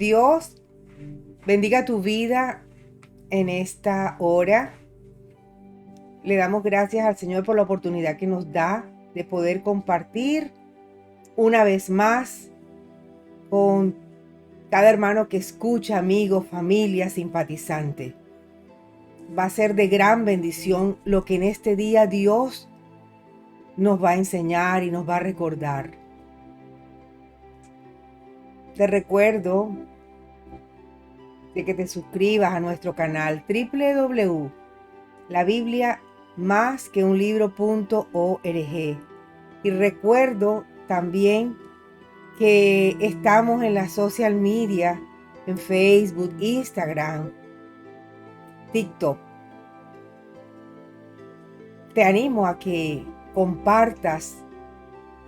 Dios bendiga tu vida en esta hora. Le damos gracias al Señor por la oportunidad que nos da de poder compartir una vez más con cada hermano que escucha, amigo, familia, simpatizante. Va a ser de gran bendición lo que en este día Dios nos va a enseñar y nos va a recordar. Te recuerdo de que te suscribas a nuestro canal www.labibliamasqueunlibro.org. Y recuerdo también que estamos en la social media, en Facebook, Instagram, TikTok. Te animo a que compartas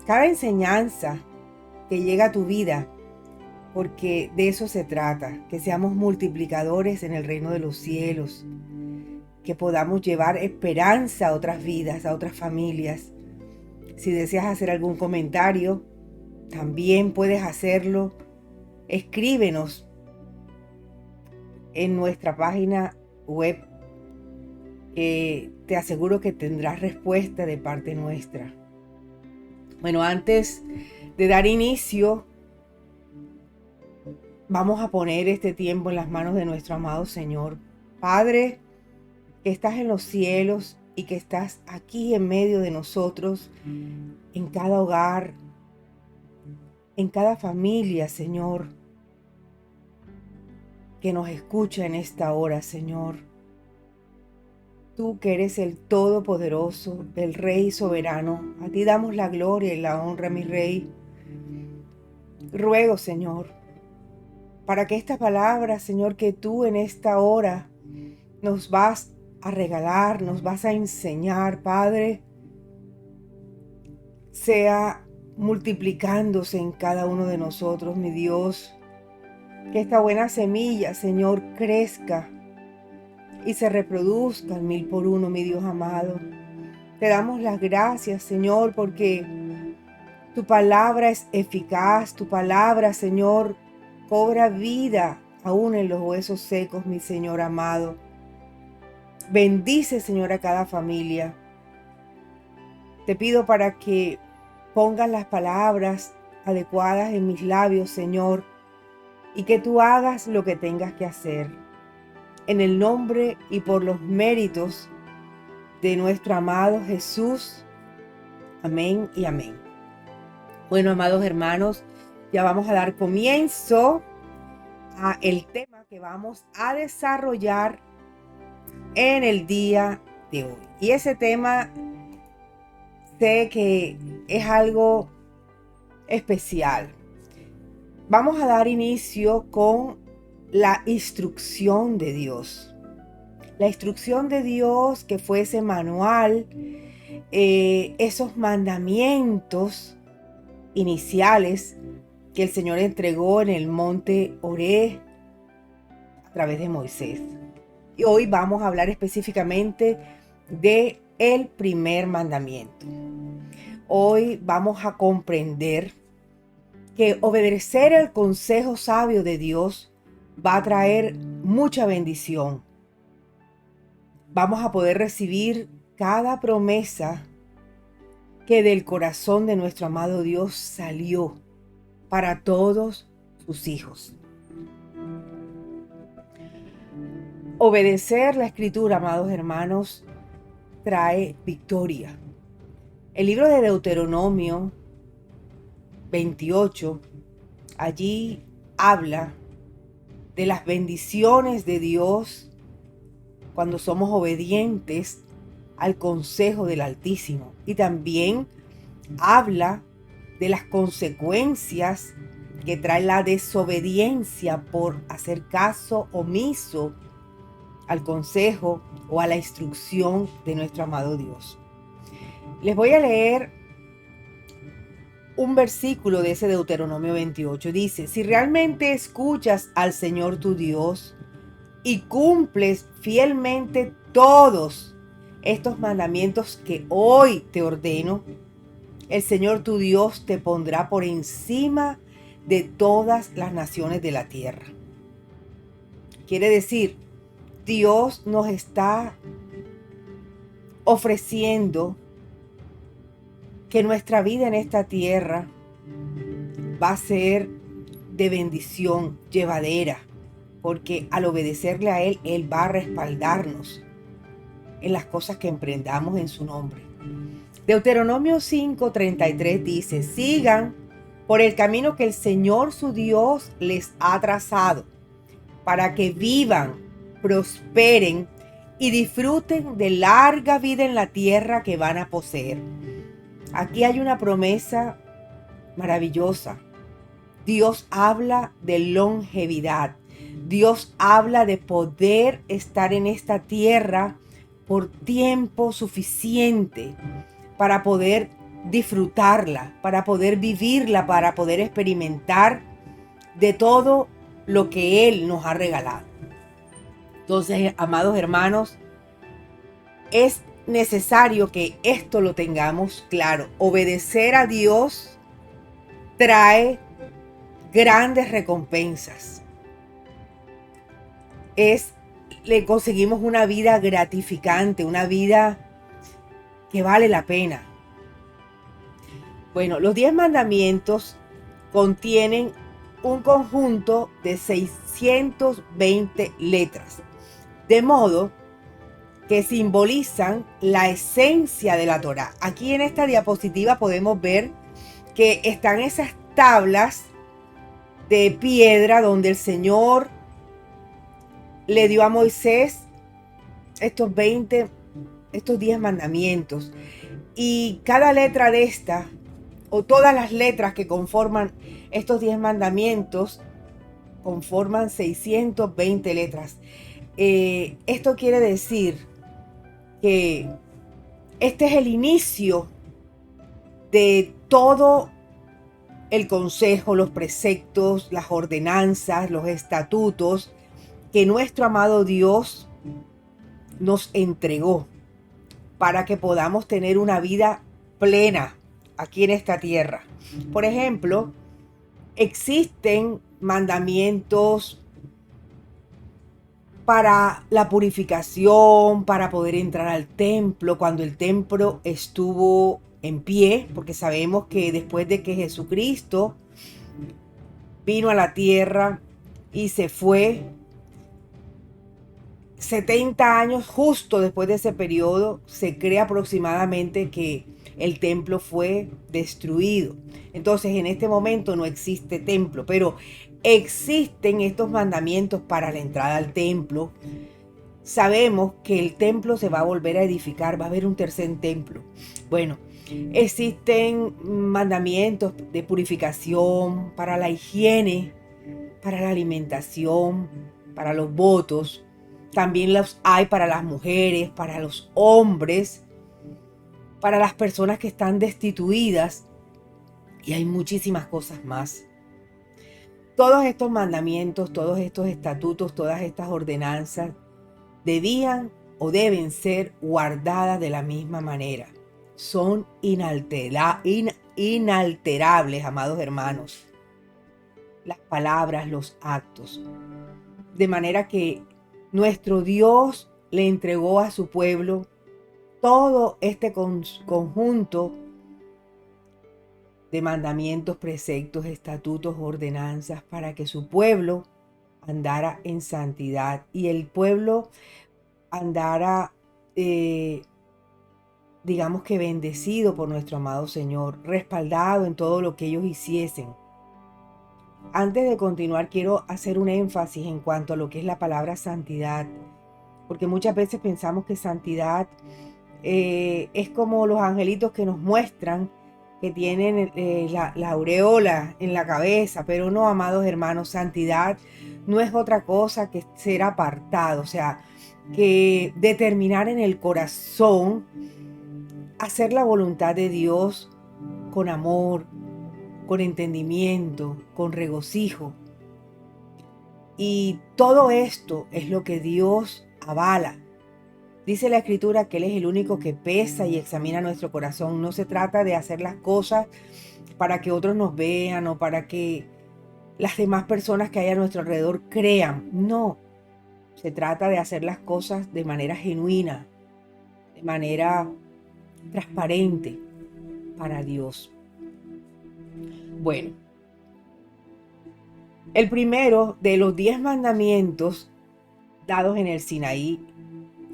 cada enseñanza que llega a tu vida, porque de eso se trata, que seamos multiplicadores en el reino de los cielos, que podamos llevar esperanza a otras vidas, a otras familias. Si deseas hacer algún comentario, también puedes hacerlo. Escríbenos en nuestra página web, que te aseguro que tendrás respuesta de parte nuestra. Bueno, antes de dar inicio, vamos a poner este tiempo en las manos de nuestro amado Señor. Padre, que estás en los cielos y que estás aquí en medio de nosotros, en cada hogar, en cada familia, Señor, que nos escucha en esta hora, Señor. Tú que eres el Todopoderoso, el Rey soberano, a ti damos la gloria y la honra, mi Rey. Ruego, Señor, para que esta palabra, Señor, que tú en esta hora nos vas a regalar, nos vas a enseñar, Padre, sea multiplicándose en cada uno de nosotros, mi Dios. Que esta buena semilla, Señor, crezca y se reproduzca al 1000 por 1, mi Dios amado. Te damos las gracias, Señor, porque tu palabra es eficaz, tu palabra, Señor, cobra vida aún en los huesos secos, mi Señor amado. Bendice, Señor, a cada familia. Te pido para que pongas las palabras adecuadas en mis labios, Señor, y que tú hagas lo que tengas que hacer. En el nombre y por los méritos de nuestro amado Jesús. Amén y amén. Bueno, amados hermanos, ya vamos a dar comienzo a el tema que vamos a desarrollar en el día de hoy. Y ese tema sé que es algo especial. Vamos a dar inicio con la instrucción de Dios. La instrucción de Dios, que fue ese manual, esos mandamientos iniciales que el Señor entregó en el monte Oré a través de Moisés. Y hoy vamos a hablar específicamente de el primer mandamiento. Hoy vamos a comprender que obedecer el consejo sabio de Dios va a traer mucha bendición. Vamos a poder recibir cada promesa que del corazón de nuestro amado Dios salió para todos sus hijos. Obedecer la Escritura, amados hermanos, trae victoria. El libro de Deuteronomio 28, allí habla de las bendiciones de Dios cuando somos obedientes al consejo del Altísimo. Y también habla de las consecuencias que trae la desobediencia por hacer caso omiso al consejo o a la instrucción de nuestro amado Dios. Les voy a leer un versículo de ese Deuteronomio 28. Dice: si realmente escuchas al Señor tu Dios y cumples fielmente todos estos mandamientos que hoy te ordeno, el Señor tu Dios te pondrá por encima de todas las naciones de la tierra. Quiere decir, Dios nos está ofreciendo que nuestra vida en esta tierra va a ser de bendición, llevadera, porque al obedecerle a Él, Él va a respaldarnos en las cosas que emprendamos en su nombre. Deuteronomio 5:33 dice: sigan por el camino que el Señor su Dios les ha trazado, para que vivan, prosperen y disfruten de larga vida en la tierra que van a poseer. Aquí hay una promesa maravillosa. Dios habla de longevidad. Dios habla de poder estar en esta tierra por tiempo suficiente para poder disfrutarla, para poder vivirla, para poder experimentar de todo lo que Él nos ha regalado. Entonces, amados hermanos, es necesario que esto lo tengamos claro. Obedecer a Dios trae grandes recompensas. Le conseguimos una vida gratificante, una vida que vale la pena. Bueno, los 10 mandamientos contienen un conjunto de 620 letras, de modo que simbolizan la esencia de la Torá. Aquí en esta diapositiva podemos ver que están esas tablas de piedra donde el Señor le dio a Moisés estos 10 mandamientos. Y cada letra de esta, o todas las letras que conforman estos 10 mandamientos, conforman 620 letras. Esto quiere decir que este es el inicio de todo el consejo, los preceptos, las ordenanzas, los estatutos que nuestro amado Dios nos entregó para que podamos tener una vida plena aquí en esta tierra. Por ejemplo, existen mandamientos para la purificación, para poder entrar al templo cuando el templo estuvo en pie, porque sabemos que después de que Jesucristo vino a la tierra y se fue, 70 años justo después de ese periodo, se cree aproximadamente que el templo fue destruido. Entonces, en este momento no existe templo, pero existen estos mandamientos para la entrada al templo. Sabemos que el templo se va a volver a edificar, va a haber un tercer templo. Bueno, existen mandamientos de purificación para la higiene, para la alimentación, para los votos. También los hay para las mujeres, para los hombres, para las personas que están destituidas, y hay muchísimas cosas más. Todos estos mandamientos, todos estos estatutos, todas estas ordenanzas debían o deben ser guardadas de la misma manera. Son inalterables, amados hermanos, las palabras, los actos. De manera que nuestro Dios le entregó a su pueblo todo este conjunto de mandamientos, preceptos, estatutos, ordenanzas, para que su pueblo andara en santidad y el pueblo andara, digamos que bendecido por nuestro amado Señor, respaldado en todo lo que ellos hiciesen. Antes de continuar, quiero hacer un énfasis en cuanto a lo que es la palabra santidad, porque muchas veces pensamos que santidad es como los angelitos que nos muestran que tienen la aureola en la cabeza, pero no, amados hermanos, santidad no es otra cosa que ser apartado, o sea, que determinar en el corazón hacer la voluntad de Dios con amor, con entendimiento, con regocijo. Y todo esto es lo que Dios avala. Dice la Escritura que Él es el único que pesa y examina nuestro corazón. No se trata de hacer las cosas para que otros nos vean o para que las demás personas que hay a nuestro alrededor crean. No, se trata de hacer las cosas de manera genuina, de manera transparente para Dios. Bueno, el primero de los 10 mandamientos dados en el Sinaí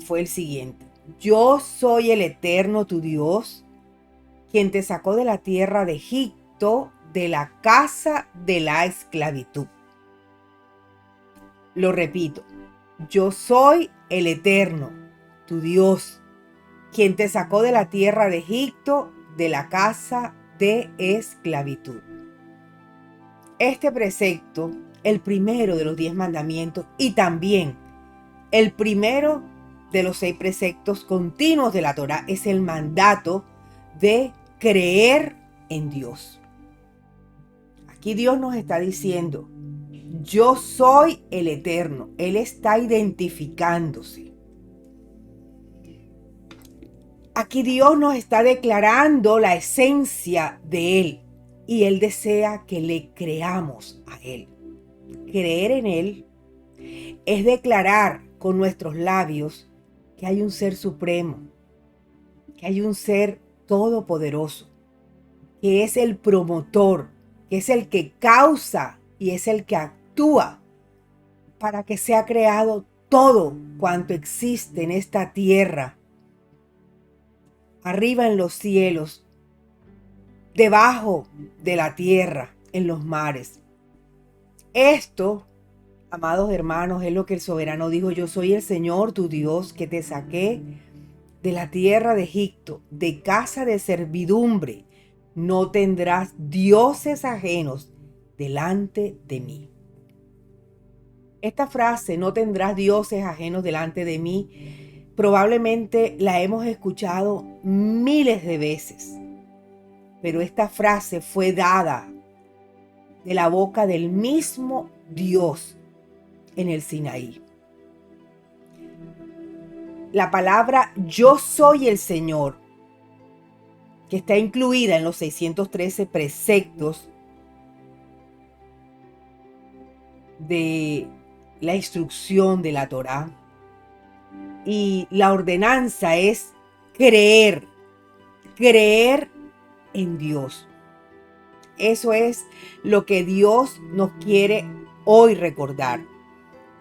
fue el siguiente: yo soy el Eterno tu Dios, quien te sacó de la tierra de Egipto, de la casa de la esclavitud. Lo repito, yo soy el Eterno tu Dios, quien te sacó de la tierra de Egipto, de la casa de esclavitud. Este precepto, el primero de los 10 mandamientos y también el primero de los 6 preceptos continuos de la Torá, es el mandato de creer en Dios. Aquí Dios nos está diciendo, yo soy el Eterno. Él está identificándose. Aquí Dios nos está declarando la esencia de Él y Él desea que le creamos a Él. Creer en Él es declarar con nuestros labios que hay un ser supremo, que hay un ser todopoderoso, que es el promotor, que es el que causa y es el que actúa para que sea creado todo cuanto existe en esta tierra, arriba en los cielos, debajo de la tierra, en los mares. Esto, amados hermanos, es lo que el soberano dijo: yo soy el Señor tu Dios, que te saqué de la tierra de Egipto, de casa de servidumbre. No tendrás dioses ajenos delante de mí. Esta frase, no tendrás dioses ajenos delante de mí, probablemente la hemos escuchado miles de veces, pero esta frase fue dada de la boca del mismo Dios en el Sinaí. La palabra yo soy el Señor, que está incluida en los 613 preceptos de la instrucción de la Torá, y la ordenanza es creer en Dios. Eso es lo que Dios nos quiere hoy recordar,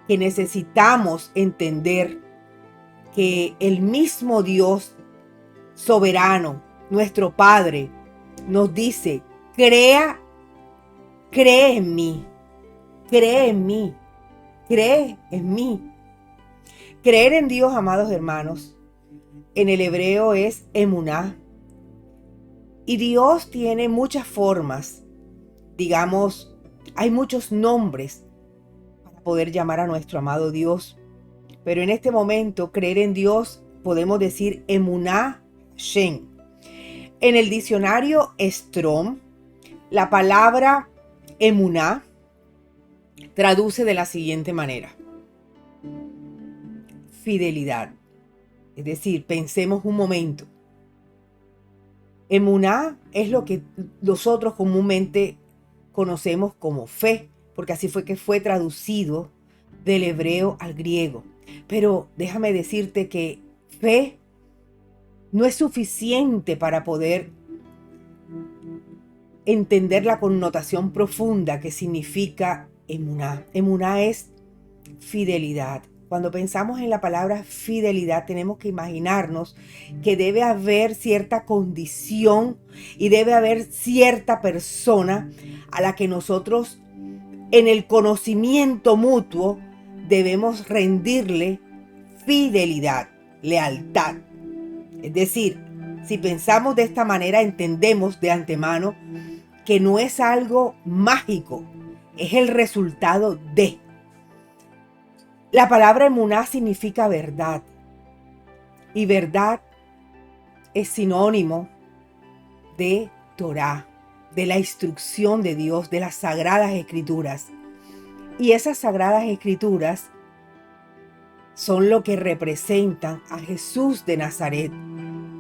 que necesitamos entender que el mismo Dios soberano, nuestro Padre, nos dice: cree en mí, cree en mí, cree en mí. Creer en Dios, amados hermanos, en el hebreo es emuná. Y Dios tiene muchas formas, digamos, hay muchos nombres para poder llamar a nuestro amado Dios. Pero en este momento, creer en Dios, podemos decir emuná Shem. En el diccionario Strong, la palabra emuná traduce de la siguiente manera: fidelidad. Es decir, pensemos un momento. Emuná es lo que nosotros comúnmente conocemos como fe, porque así fue que fue traducido del hebreo al griego. Pero déjame decirte que fe no es suficiente para poder entender la connotación profunda que significa emuná. Emuná es fidelidad. Cuando pensamos en la palabra fidelidad, tenemos que imaginarnos que debe haber cierta condición y debe haber cierta persona a la que nosotros, en el conocimiento mutuo, debemos rendirle fidelidad, lealtad. Es decir, si pensamos de esta manera, entendemos de antemano que no es algo mágico, es el resultado de. La palabra emuná significa verdad, y verdad es sinónimo de Torá, de la instrucción de Dios, de las sagradas escrituras. Y esas sagradas escrituras son lo que representan a Jesús de Nazaret.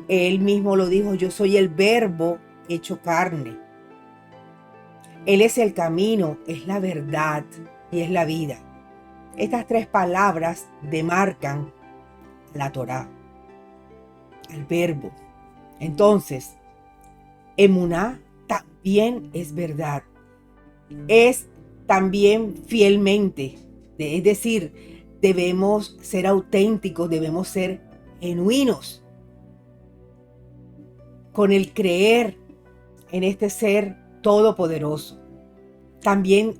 Él mismo lo dijo: yo soy el verbo hecho carne. Él es el camino, es la verdad y es la vida. Estas tres palabras demarcan la Torá, el verbo. Entonces, emuná también es verdad. Es también fielmente. Es decir, debemos ser auténticos, debemos ser genuinos con el creer en este ser todopoderoso. También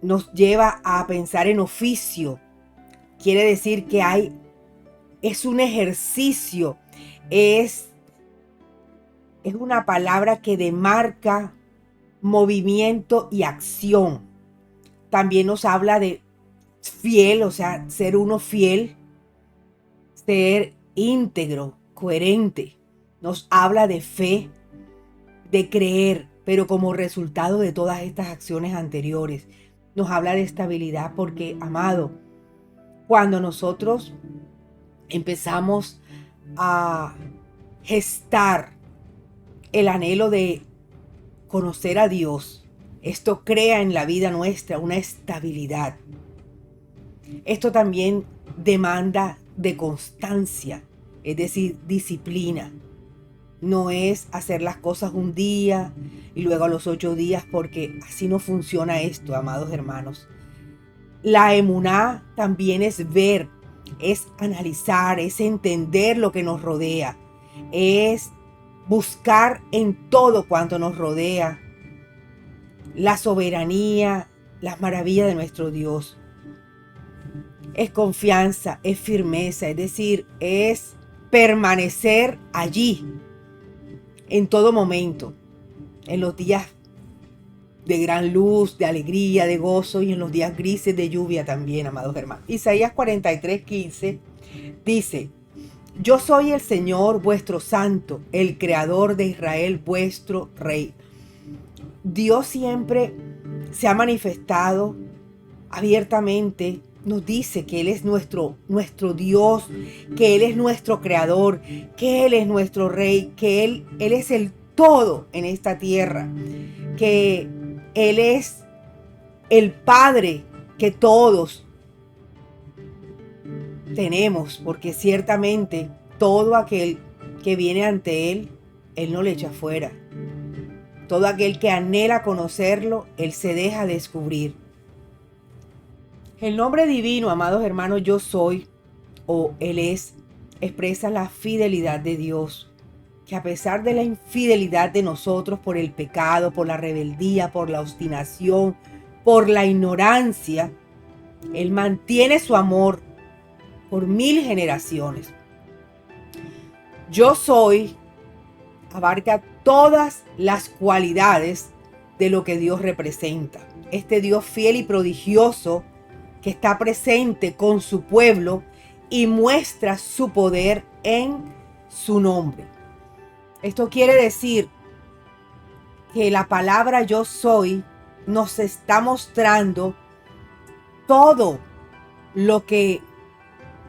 nos lleva a pensar en oficio. Quiere decir que es un ejercicio, es una palabra que demarca movimiento y acción. También nos habla de fiel, o sea, ser uno fiel, ser íntegro, coherente. Nos habla de fe, de creer, pero como resultado de todas estas acciones anteriores. Nos habla de estabilidad porque, amado, cuando nosotros empezamos a gestar el anhelo de conocer a Dios, esto crea en la vida nuestra una estabilidad. Esto también demanda de constancia, es decir, disciplina. No es hacer las cosas un día y luego a los 8 días, porque así no funciona esto, amados hermanos. La emuná también es ver, es analizar, es entender lo que nos rodea, es buscar en todo cuanto nos rodea la soberanía, las maravillas de nuestro Dios. Es confianza, es firmeza, es decir, es permanecer allí en todo momento, en los días de gran luz, de alegría, de gozo y en los días grises de lluvia también, amados hermanos. Isaías 43:15 dice: yo soy el Señor vuestro santo, el creador de Israel vuestro rey. Dios siempre se ha manifestado abiertamente, nos dice que Él es nuestro Dios, que Él es nuestro creador, que Él es nuestro rey, que Él es el todo en esta tierra, que Él es el Padre que todos tenemos, porque ciertamente todo aquel que viene ante Él, Él no le echa fuera. Todo aquel que anhela conocerlo, Él se deja descubrir. El nombre divino, amados hermanos, yo soy, o Él es, expresa la fidelidad de Dios, que a pesar de la infidelidad de nosotros por el pecado, por la rebeldía, por la obstinación, por la ignorancia, Él mantiene su amor por 1000 generaciones. Yo soy abarca todas las cualidades de lo que Dios representa. Este Dios fiel y prodigioso que está presente con su pueblo y muestra su poder en su nombre. Esto quiere decir que la palabra yo soy nos está mostrando todo lo que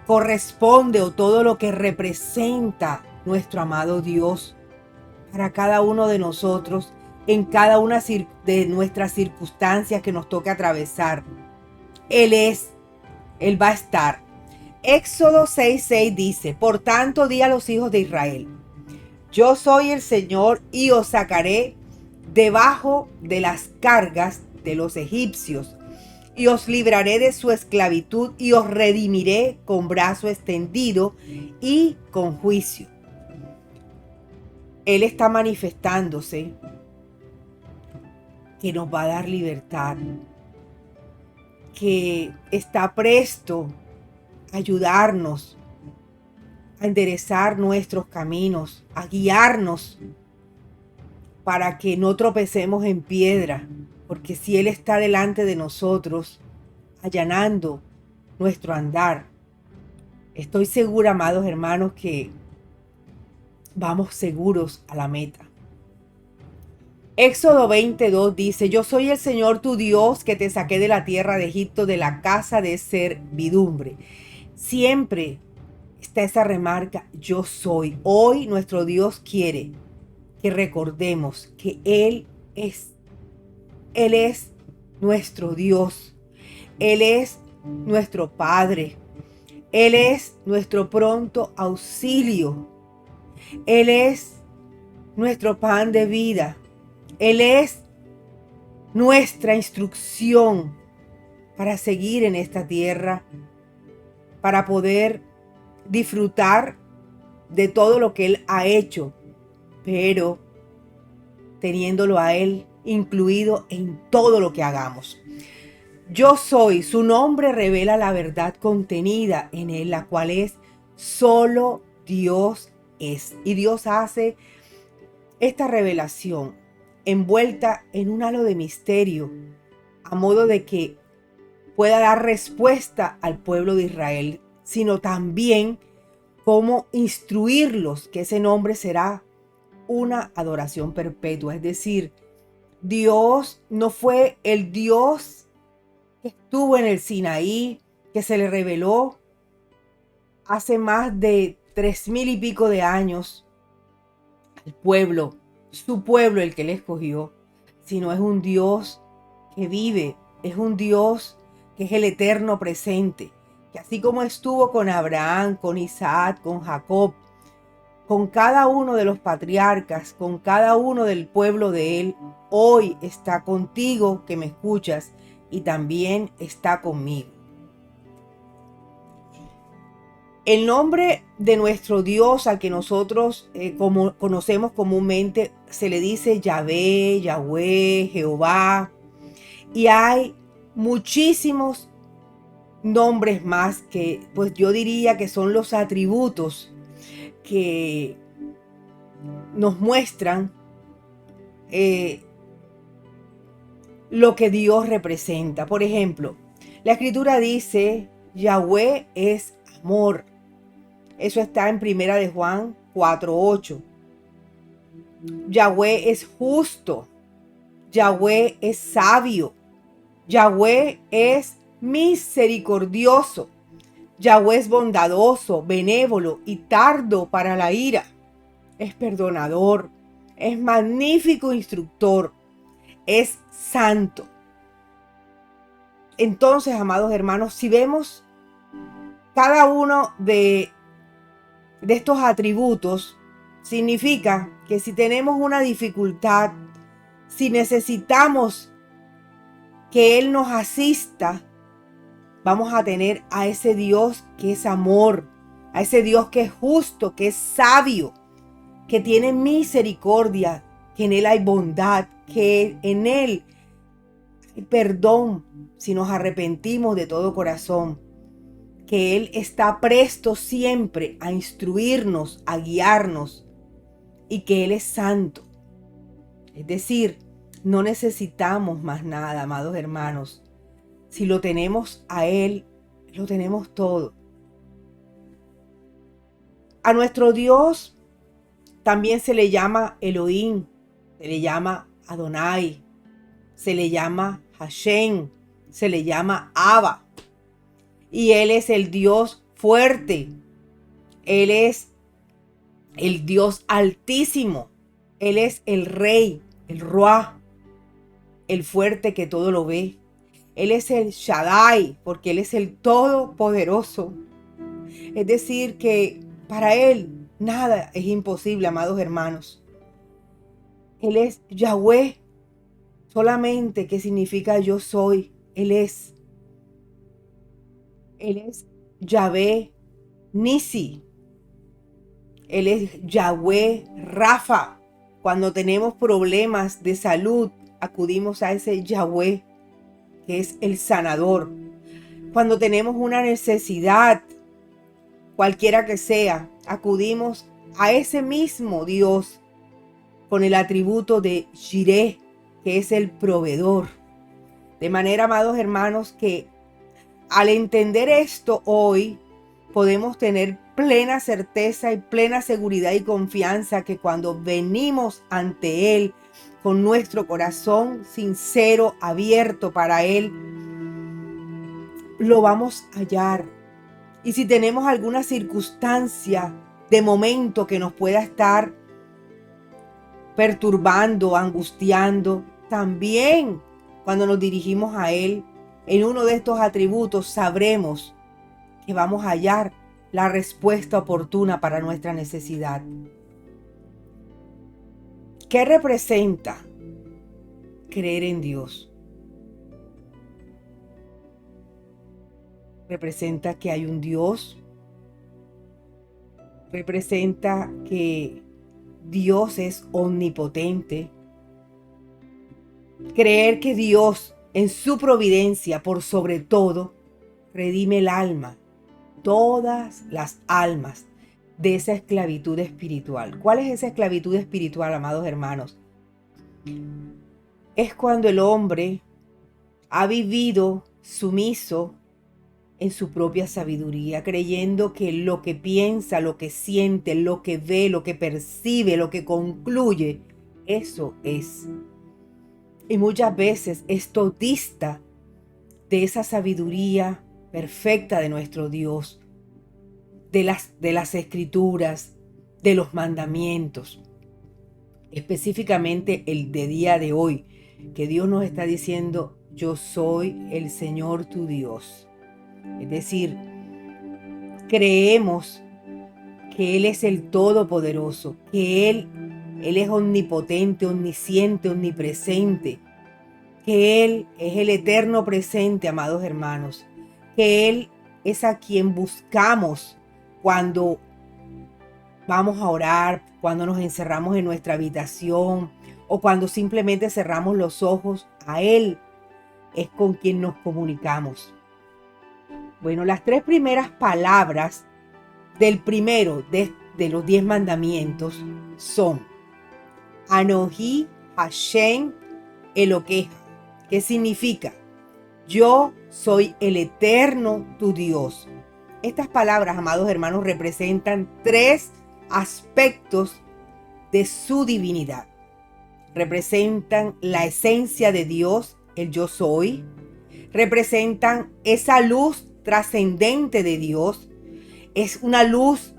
corresponde o todo lo que representa nuestro amado Dios para cada uno de nosotros en cada una de nuestras circunstancias que nos toque atravesar. Él va a estar. Éxodo 6:6 dice: por tanto di a los hijos de Israel, yo soy el Señor y os sacaré debajo de las cargas de los egipcios y os libraré de su esclavitud y os redimiré con brazo extendido y con juicio. Él está manifestándose que nos va a dar libertad, que está presto a ayudarnos, a enderezar nuestros caminos, a guiarnos para que no tropecemos en piedra, porque si Él está delante de nosotros, allanando nuestro andar, estoy segura, amados hermanos, que vamos seguros a la meta. Éxodo 20:2 dice: yo soy el Señor tu Dios que te saqué de la tierra de Egipto, de la casa de servidumbre. Siempre está esa remarca, yo soy. Hoy nuestro Dios quiere que recordemos que Él es Él es nuestro Dios. Él es nuestro Padre. Él es nuestro pronto auxilio. Él es nuestro pan de vida. Él es nuestra instrucción para seguir en esta tierra, para poder disfrutar de todo lo que Él ha hecho, pero teniéndolo a Él incluido en todo lo que hagamos. Yo soy, su nombre revela la verdad contenida en Él, la cual es solo Dios es. Y Dios hace esta revelación envuelta en un halo de misterio, a modo de que pueda dar respuesta al pueblo de Israel, sino también cómo instruirlos, que ese nombre será una adoración perpetua. Es decir, Dios no fue el Dios que estuvo en el Sinaí, que se le reveló hace más de 3000 y pico de años al pueblo, su pueblo el que le escogió, sino es un Dios que vive, es un Dios que es el eterno presente, que así como estuvo con Abraham, con Isaac, con Jacob, con cada uno de los patriarcas, con cada uno del pueblo de él, hoy está contigo que me escuchas y también está conmigo. El nombre de nuestro Dios, al que nosotros como conocemos comúnmente, se le dice Yahvé, Yahweh, Jehová. Y hay muchísimos nombres más que, pues yo diría que son los atributos que nos muestran lo que Dios representa. Por ejemplo, la escritura dice, Yahweh es amor. Eso está en Primera de Juan 4:8. Yahweh es justo. Yahweh es sabio. Yahweh es misericordioso. Yahweh es bondadoso, benévolo y tardo para la ira. Es perdonador. Es magnífico instructor. Es santo. Entonces, amados hermanos, si vemos cada uno de estos atributos, significa que si tenemos una dificultad, si necesitamos que Él nos asista, vamos a tener a ese Dios que es amor, a ese Dios que es justo, que es sabio, que tiene misericordia, que en Él hay bondad, que en Él hay perdón si nos arrepentimos de todo corazón, que Él está presto siempre a instruirnos, a guiarnos y que Él es santo. Es decir, no necesitamos más nada, amados hermanos. Si lo tenemos a Él, lo tenemos todo. A nuestro Dios también se le llama Elohim, se le llama Adonai, se le llama Hashem, se le llama Abba. Y Él es el Dios fuerte. Él es el Dios altísimo. Él es el Rey, el Ruah, el fuerte que todo lo ve. Él es el Shaddai, porque Él es el Todopoderoso. Es decir, que para Él nada es imposible, amados hermanos. Él es Yahweh, solamente que significa yo soy. Él es Yahvé Nisi. Él es Yahweh Rafa. Cuando tenemos problemas de salud, acudimos a ese Yahweh, que es el sanador. Cuando tenemos una necesidad, cualquiera que sea, acudimos a ese mismo Dios con el atributo de Jireh, que es el proveedor. De manera, amados hermanos, que al entender esto hoy, podemos tener plena certeza y plena seguridad y confianza que cuando venimos ante Él con nuestro corazón sincero, abierto para Él, lo vamos a hallar. Y si tenemos alguna circunstancia de momento que nos pueda estar perturbando, angustiando, también cuando nos dirigimos a Él, en uno de estos atributos sabremos que vamos a hallar la respuesta oportuna para nuestra necesidad. ¿Qué representa creer en Dios? Representa que hay un Dios. Representa que Dios es omnipotente. Creer que Dios, en su providencia, por sobre todo, redime el alma, todas las almas de esa esclavitud espiritual. ¿Cuál es esa esclavitud espiritual, amados hermanos? Es cuando el hombre ha vivido sumiso en su propia sabiduría, creyendo que lo que piensa, lo que siente, lo que ve, lo que percibe, lo que concluye, eso es. Y muchas veces esto dista de esa sabiduría perfecta de nuestro Dios, de las escrituras, de los mandamientos. Específicamente el de día de hoy, que Dios nos está diciendo: yo soy el Señor tu Dios. Es decir, creemos que Él es el Todopoderoso, que Él es omnipotente, omnisciente, omnipresente, que Él es el eterno presente, amados hermanos, que Él es a quien buscamos cuando vamos a orar, cuando nos encerramos en nuestra habitación o cuando simplemente cerramos los ojos. A Él es con quien nos comunicamos. Bueno, las 3 primeras palabras del primero de los 10 mandamientos son Anoji Hashem Elokeja, que significa: yo soy el eterno tu Dios. Estas palabras, amados hermanos, representan 3 aspectos de su divinidad. Representan la esencia de Dios, el yo soy. Representan esa luz trascendente de Dios. Es una luz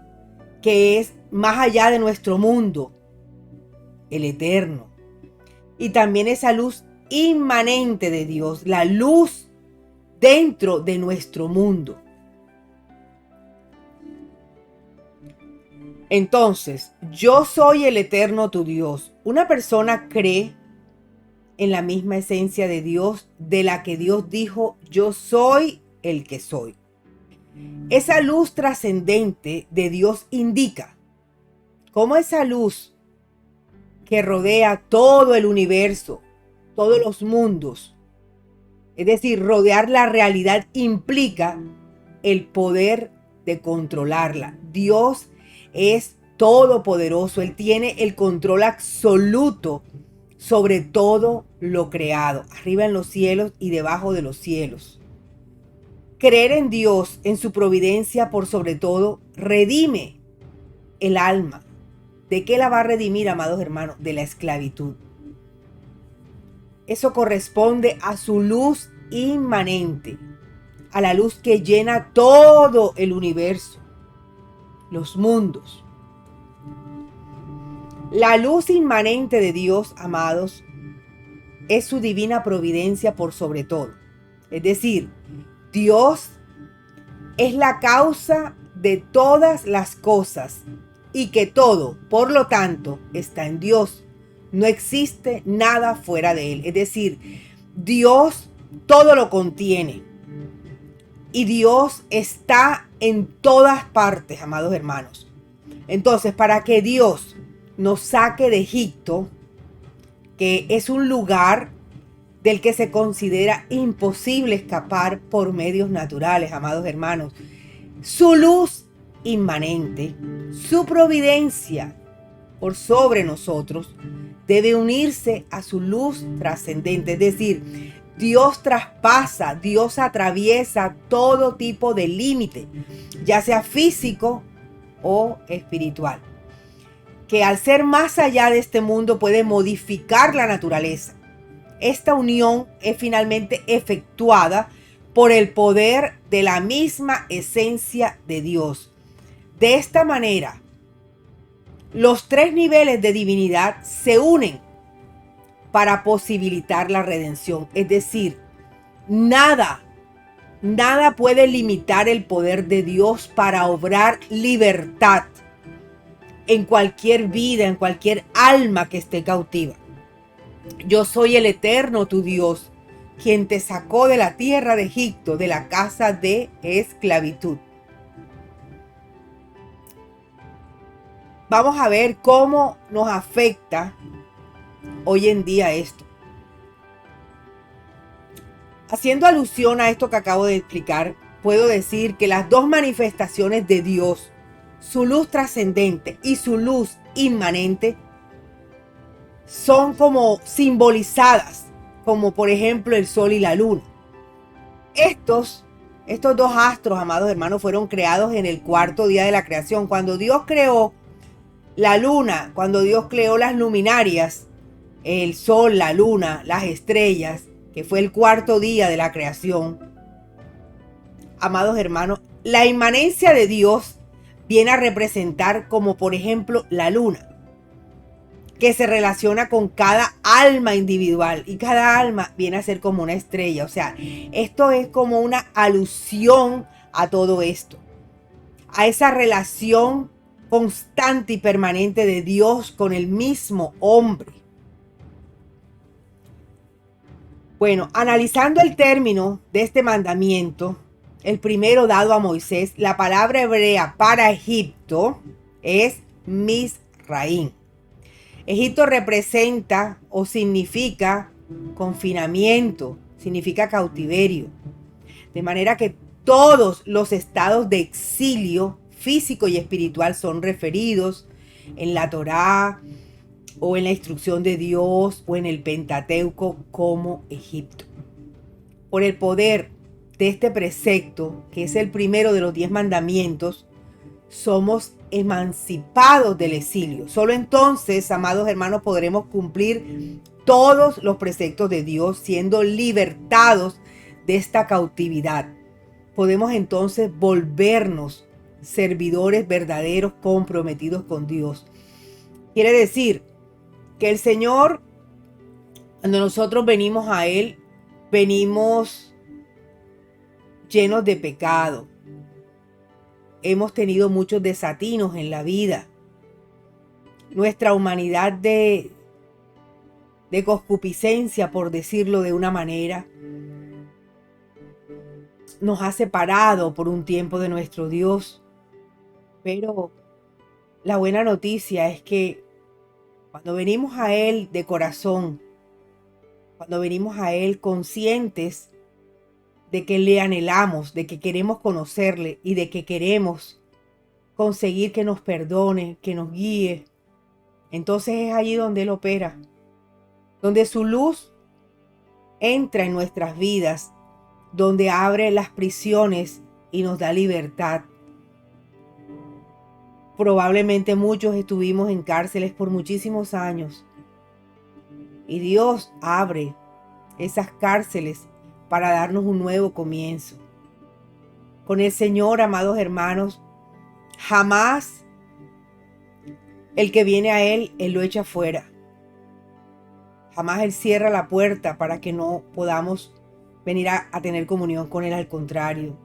que es más allá de nuestro mundo, el eterno. Y también esa luz inmanente de Dios, la luz dentro de nuestro mundo. Entonces, yo soy el eterno tu Dios. Una persona cree en la misma esencia de Dios, de la que Dios dijo: yo soy el que soy. Esa luz trascendente de Dios indica cómo esa luz que rodea todo el universo, todos los mundos, es decir, rodear la realidad, implica el poder de controlarla. Dios es todopoderoso. Él tiene el control absoluto sobre todo lo creado, arriba en los cielos y debajo de los cielos. Creer en Dios, en su providencia por sobre todo, redime el alma. ¿De qué la va a redimir, amados hermanos? De la esclavitud. Eso corresponde a su luz inmanente, a la luz que llena todo el universo, los mundos. La luz inmanente de Dios, amados, es su divina providencia por sobre todo. Es decir, Dios es la causa de todas las cosas y que todo, por lo tanto, está en Dios. No existe nada fuera de Él. Es decir, Dios todo lo contiene y Dios está en todas partes, amados hermanos. Entonces, para que Dios nos saque de Egipto, que es un lugar del que se considera imposible escapar por medios naturales, amados hermanos, su luz inmanente, su providencia por sobre nosotros, debe unirse a su luz trascendente. Es decir, Dios traspasa, Dios atraviesa todo tipo de límite, ya sea físico o espiritual, que al ser más allá de este mundo puede modificar la naturaleza. Esta unión es finalmente efectuada por el poder de la misma esencia de Dios. De esta manera, los 3 niveles de divinidad se unen para posibilitar la redención. Es decir, nada puede limitar el poder de Dios para obrar libertad en cualquier vida, en cualquier alma que esté cautiva. Yo soy el Eterno, tu Dios, quien te sacó de la tierra de Egipto, de la casa de esclavitud. Vamos a ver cómo nos afecta hoy en día esto. Haciendo alusión a esto que acabo de explicar, puedo decir que las dos manifestaciones de Dios, su luz trascendente y su luz inmanente, son como simbolizadas, como por ejemplo el sol y la luna. Estos dos astros, amados hermanos, fueron creados en el cuarto día de la creación. Cuando Dios creó la luna, cuando Dios creó las luminarias, el sol, la luna, las estrellas, que fue el cuarto día de la creación, amados hermanos, la inmanencia de Dios viene a representar como por ejemplo la luna, que se relaciona con cada alma individual, y cada alma viene a ser como una estrella. O sea, esto es como una alusión a todo esto, a esa relación constante y permanente de Dios con el mismo hombre. Bueno, analizando el término de este mandamiento, el primero dado a Moisés, la palabra hebrea para Egipto es Misraim. Egipto representa o significa confinamiento, significa cautiverio. De manera que todos los estados de exilio físico y espiritual son referidos en la Torá o en la instrucción de Dios o en el Pentateuco como Egipto. Por el poder de este precepto, que es el primero de los 10 mandamientos, somos emancipados del exilio. Solo entonces, amados hermanos, podremos cumplir todos los preceptos de Dios, siendo libertados de esta cautividad. Podemos entonces volvernos servidores verdaderos comprometidos con Dios. Quiere decir que el Señor, cuando nosotros venimos a Él, venimos llenos de pecado. Hemos tenido muchos desatinos en la vida. Nuestra humanidad de concupiscencia, por decirlo de una manera, nos ha separado por un tiempo de nuestro Dios. Pero la buena noticia es que cuando venimos a Él de corazón, cuando venimos a Él conscientes de que le anhelamos, de que queremos conocerle y de que queremos conseguir que nos perdone, que nos guíe, entonces es allí donde Él opera, donde su luz entra en nuestras vidas, donde abre las prisiones y nos da libertad. Probablemente muchos estuvimos en cárceles por muchísimos años y Dios abre esas cárceles para darnos un nuevo comienzo. Con el Señor, amados hermanos, jamás el que viene a Él lo echa fuera. Jamás Él cierra la puerta para que no podamos venir a tener comunión con Él. Al contrario,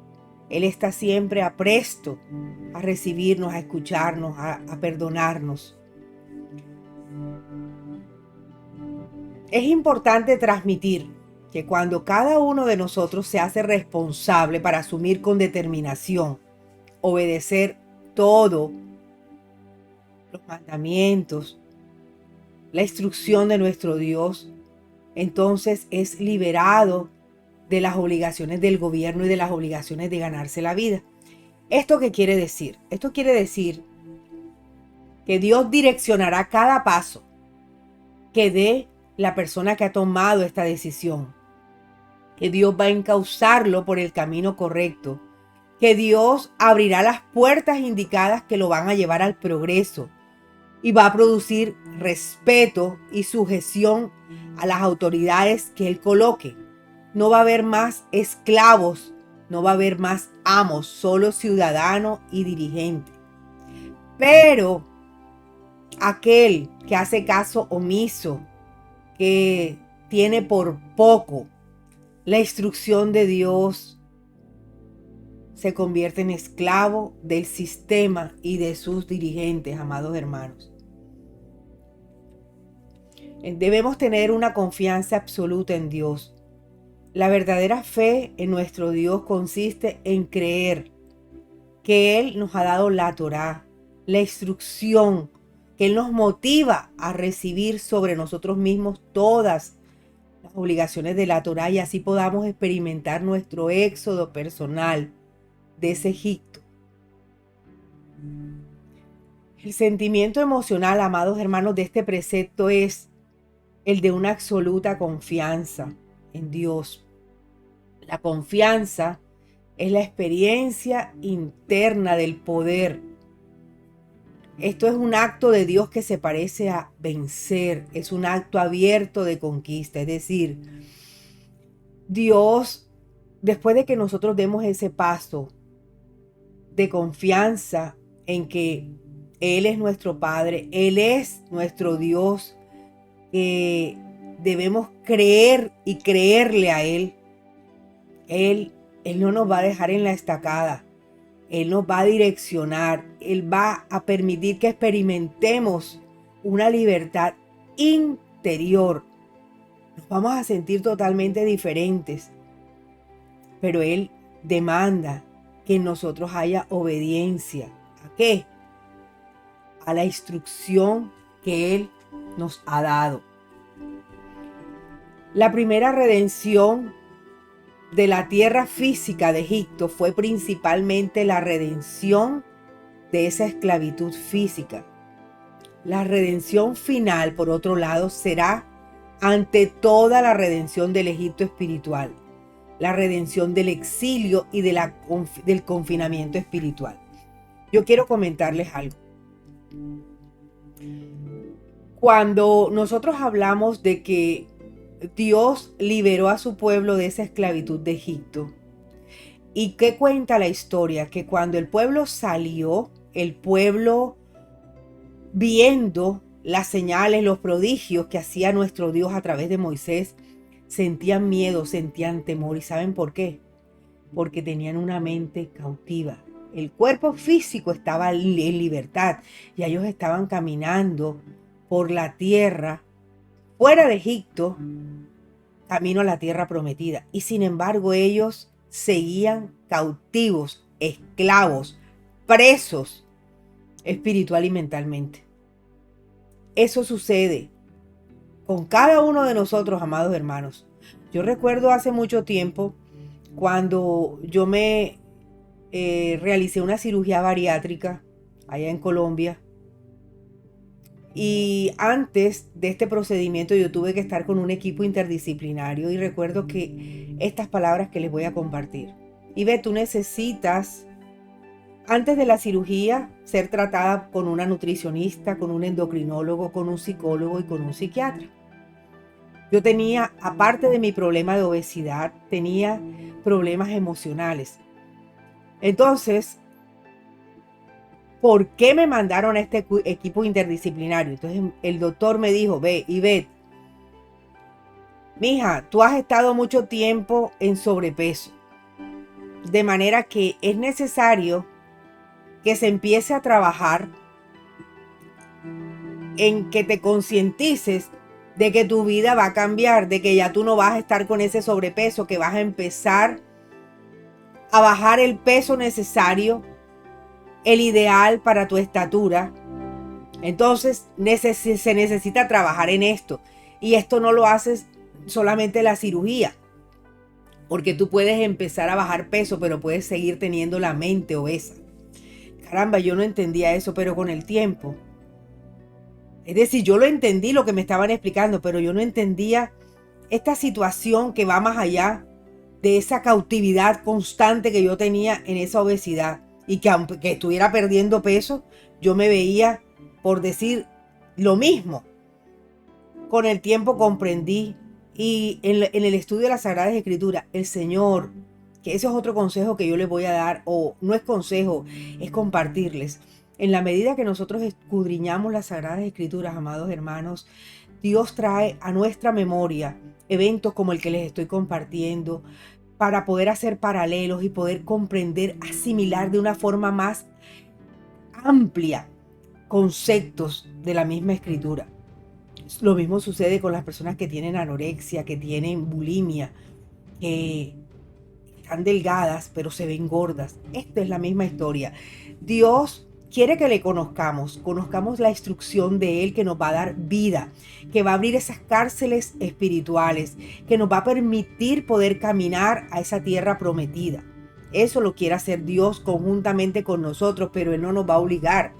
Él está siempre apresto a recibirnos, a escucharnos, a perdonarnos. Es importante transmitir que cuando cada uno de nosotros se hace responsable para asumir con determinación, obedecer todos los mandamientos, la instrucción de nuestro Dios, entonces es liberado de las obligaciones del gobierno y de las obligaciones de ganarse la vida. ¿Esto qué quiere decir? Esto quiere decir que Dios direccionará cada paso que dé la persona que ha tomado esta decisión, que Dios va a encauzarlo por el camino correcto, que Dios abrirá las puertas indicadas que lo van a llevar al progreso y va a producir respeto y sujeción a las autoridades que Él coloque. No va a haber más esclavos, no va a haber más amos, solo ciudadano y dirigente. Pero aquel que hace caso omiso que tiene por poco la instrucción de Dios, se convierte en esclavo del sistema y de sus dirigentes, amados hermanos. Debemos tener una confianza absoluta en Dios. La verdadera fe en nuestro Dios consiste en creer que Él nos ha dado la Torá, la instrucción, que Él nos motiva a recibir sobre nosotros mismos todas las obligaciones de la Torá y así podamos experimentar nuestro éxodo personal de ese Egipto. El sentimiento emocional, amados hermanos, de este precepto es el de una absoluta confianza en Dios. La confianza es la experiencia interna del poder. Esto es un acto de Dios que se parece a vencer, es un acto abierto de conquista, es decir, Dios, después de que nosotros demos ese paso de confianza en que Él es nuestro Padre, Él es nuestro Dios, que debemos creer y creerle a Él. Él no nos va a dejar en la estacada. Él nos va a direccionar. Él va a permitir que experimentemos una libertad interior. Nos vamos a sentir totalmente diferentes. Pero Él demanda que en nosotros haya obediencia. ¿A qué? A la instrucción que Él nos ha dado. La primera redención de la tierra física de Egipto fue principalmente la redención de esa esclavitud física. La redención final, por otro lado, será ante toda la redención del Egipto espiritual, la redención del exilio y del confinamiento espiritual. Yo quiero comentarles algo. Cuando nosotros hablamos de que Dios liberó a su pueblo de esa esclavitud de Egipto. ¿Y qué cuenta la historia? Que cuando el pueblo salió, el pueblo viendo las señales, los prodigios que hacía nuestro Dios a través de Moisés, sentían miedo, sentían temor. ¿Y saben por qué? Porque tenían una mente cautiva. El cuerpo físico estaba en libertad y ellos estaban caminando por la tierra fuera de Egipto, camino a la tierra prometida. Y sin embargo ellos seguían cautivos, esclavos, presos espiritual y mentalmente. Eso sucede con cada uno de nosotros, amados hermanos. Yo recuerdo hace mucho tiempo cuando yo me realicé una cirugía bariátrica allá en Colombia. Y antes de este procedimiento yo tuve que estar con un equipo interdisciplinario y recuerdo que estas palabras que les voy a compartir. Ivette, tú necesitas, antes de la cirugía, ser tratada con una nutricionista, con un endocrinólogo, con un psicólogo y con un psiquiatra. Yo tenía, aparte de mi problema de obesidad, tenía problemas emocionales. Entonces, ¿por qué me mandaron a este equipo interdisciplinario? Entonces el doctor me dijo, ve, Ivette, mija, tú has estado mucho tiempo en sobrepeso, de manera que es necesario que se empiece a trabajar en que te concientices de que tu vida va a cambiar, de que ya tú no vas a estar con ese sobrepeso, que vas a empezar a bajar el peso necesario, el ideal para tu estatura. Entonces se necesita trabajar en esto. Y esto no lo haces solamente la cirugía, porque tú puedes empezar a bajar peso, pero puedes seguir teniendo la mente obesa. Caramba, yo no entendía eso, pero con el tiempo. Es decir, yo lo entendí lo que me estaban explicando, pero yo no entendía esta situación que va más allá de esa cautividad constante que yo tenía en esa obesidad. Y que aunque estuviera perdiendo peso, yo me veía, por decir, lo mismo. Con el tiempo comprendí, y en el estudio de las Sagradas Escrituras, el Señor, que ese es otro consejo que yo les voy a dar, o no es consejo, es compartirles. En la medida que nosotros escudriñamos las Sagradas Escrituras, amados hermanos, Dios trae a nuestra memoria eventos como el que les estoy compartiendo para poder hacer paralelos y poder comprender, asimilar de una forma más amplia conceptos de la misma escritura. Lo mismo sucede con las personas que tienen anorexia, que tienen bulimia, que están delgadas pero se ven gordas. Esta es la misma historia. Dios quiere que le conozcamos la instrucción de Él que nos va a dar vida, que va a abrir esas cárceles espirituales, que nos va a permitir poder caminar a esa tierra prometida. Eso lo quiere hacer Dios conjuntamente con nosotros, pero Él no nos va a obligar.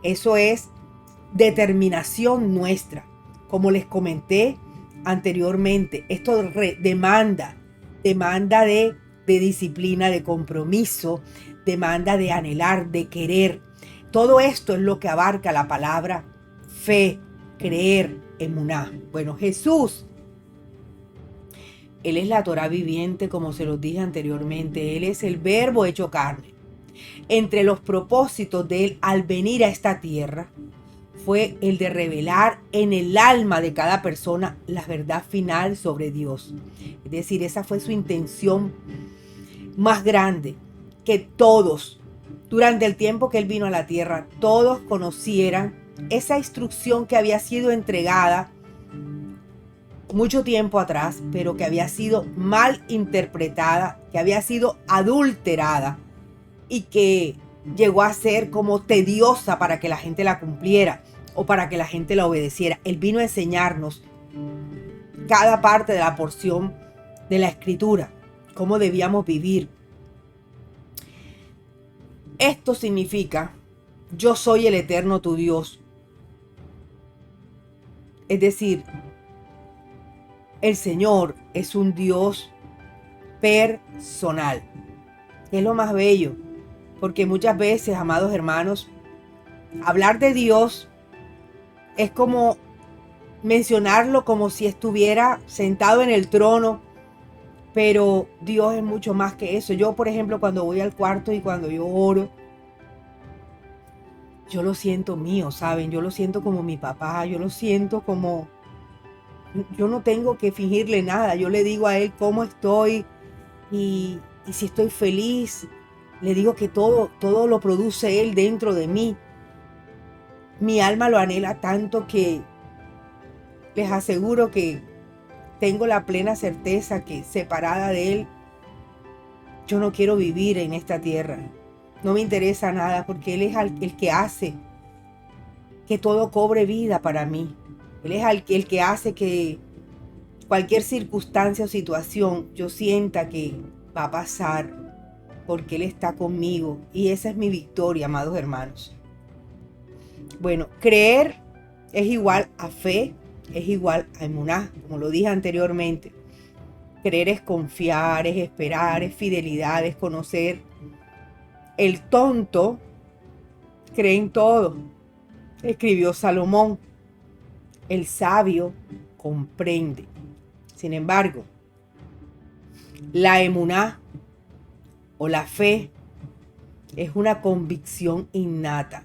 Eso es determinación nuestra. Como les comenté anteriormente, esto demanda de disciplina, de compromiso, demanda de anhelar, de querer. Todo esto es lo que abarca la palabra fe, creer, emuná. Bueno, Jesús, Él es la Torá viviente, como se los dije anteriormente. Él es el Verbo hecho carne. Entre los propósitos de Él al venir a esta tierra fue el de revelar en el alma de cada persona la verdad final sobre Dios. Es decir, esa fue su intención más grande, que todos, durante el tiempo que Él vino a la tierra, todos conocieran esa instrucción que había sido entregada mucho tiempo atrás, pero que había sido mal interpretada, que había sido adulterada y que llegó a ser como tediosa para que la gente la cumpliera o para que la gente la obedeciera. Él vino a enseñarnos cada parte de la porción de la escritura, cómo debíamos vivir. Esto significa: yo soy el eterno tu Dios. Es decir, el Señor es un Dios personal. Es lo más bello, porque muchas veces, amados hermanos, hablar de Dios es como mencionarlo como si estuviera sentado en el trono, pero Dios es mucho más que eso. Yo, por ejemplo, cuando voy al cuarto y cuando yo oro, yo lo siento mío, ¿saben? Yo lo siento como mi papá, yo lo siento como... Yo no tengo que fingirle nada, yo le digo a Él cómo estoy y si estoy feliz, le digo que todo lo produce Él dentro de mí. Mi alma lo anhela tanto que les aseguro que tengo la plena certeza que separada de Él, yo no quiero vivir en esta tierra. No me interesa nada porque Él es el que hace que todo cobre vida para mí. Él es el que hace que cualquier circunstancia o situación yo sienta que va a pasar porque Él está conmigo. Y esa es mi victoria, amados hermanos. Bueno, creer es igual a fe, es igual a emuná, como lo dije anteriormente. Creer es confiar, es esperar, es fidelidad, es conocer. El tonto cree en todo, escribió Salomón. El sabio comprende. Sin embargo, la emuná o la fe es una convicción innata,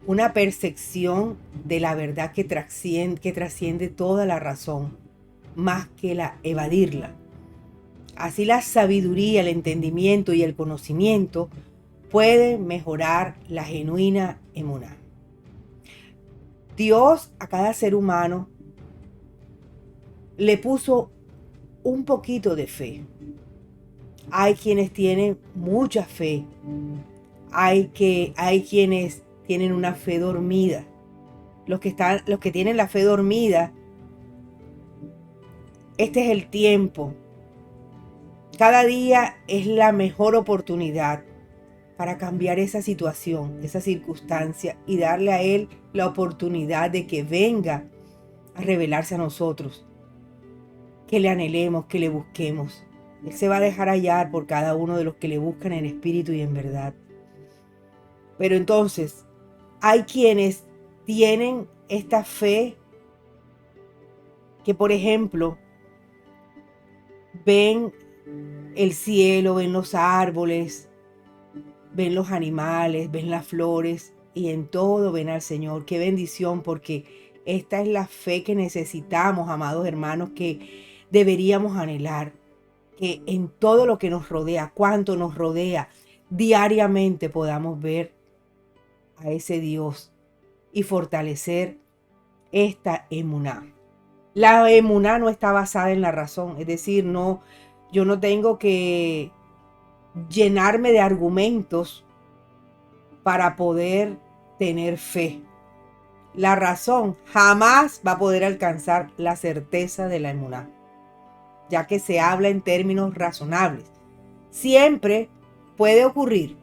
una percepción de la verdad que trasciende toda la razón, más que la evadirla. Así la sabiduría, el entendimiento y el conocimiento pueden mejorar la genuina emuná. Dios a cada ser humano le puso un poquito de fe. Hay quienes tienen mucha fe. Hay quienes tienen una fe dormida. Los que tienen la fe dormida, este es el tiempo. Cada día es la mejor oportunidad para cambiar esa situación, esa circunstancia y darle a Él la oportunidad de que venga a revelarse a nosotros, que le anhelemos, que le busquemos. Él se va a dejar hallar por cada uno de los que le buscan en espíritu y en verdad. Pero entonces, hay quienes tienen esta fe que, por ejemplo, ven el cielo, ven los árboles, ven los animales, ven las flores y en todo ven al Señor. Qué bendición, porque esta es la fe que necesitamos, amados hermanos, que deberíamos anhelar. Que en todo lo que nos rodea, cuanto nos rodea, diariamente podamos ver a ese Dios y fortalecer esta emuná. La emuná no está basada en la razón, es decir, no, yo no tengo que llenarme de argumentos para poder tener fe. La razón jamás va a poder alcanzar la certeza de la emuná, ya que se habla en términos razonables. Siempre puede ocurrir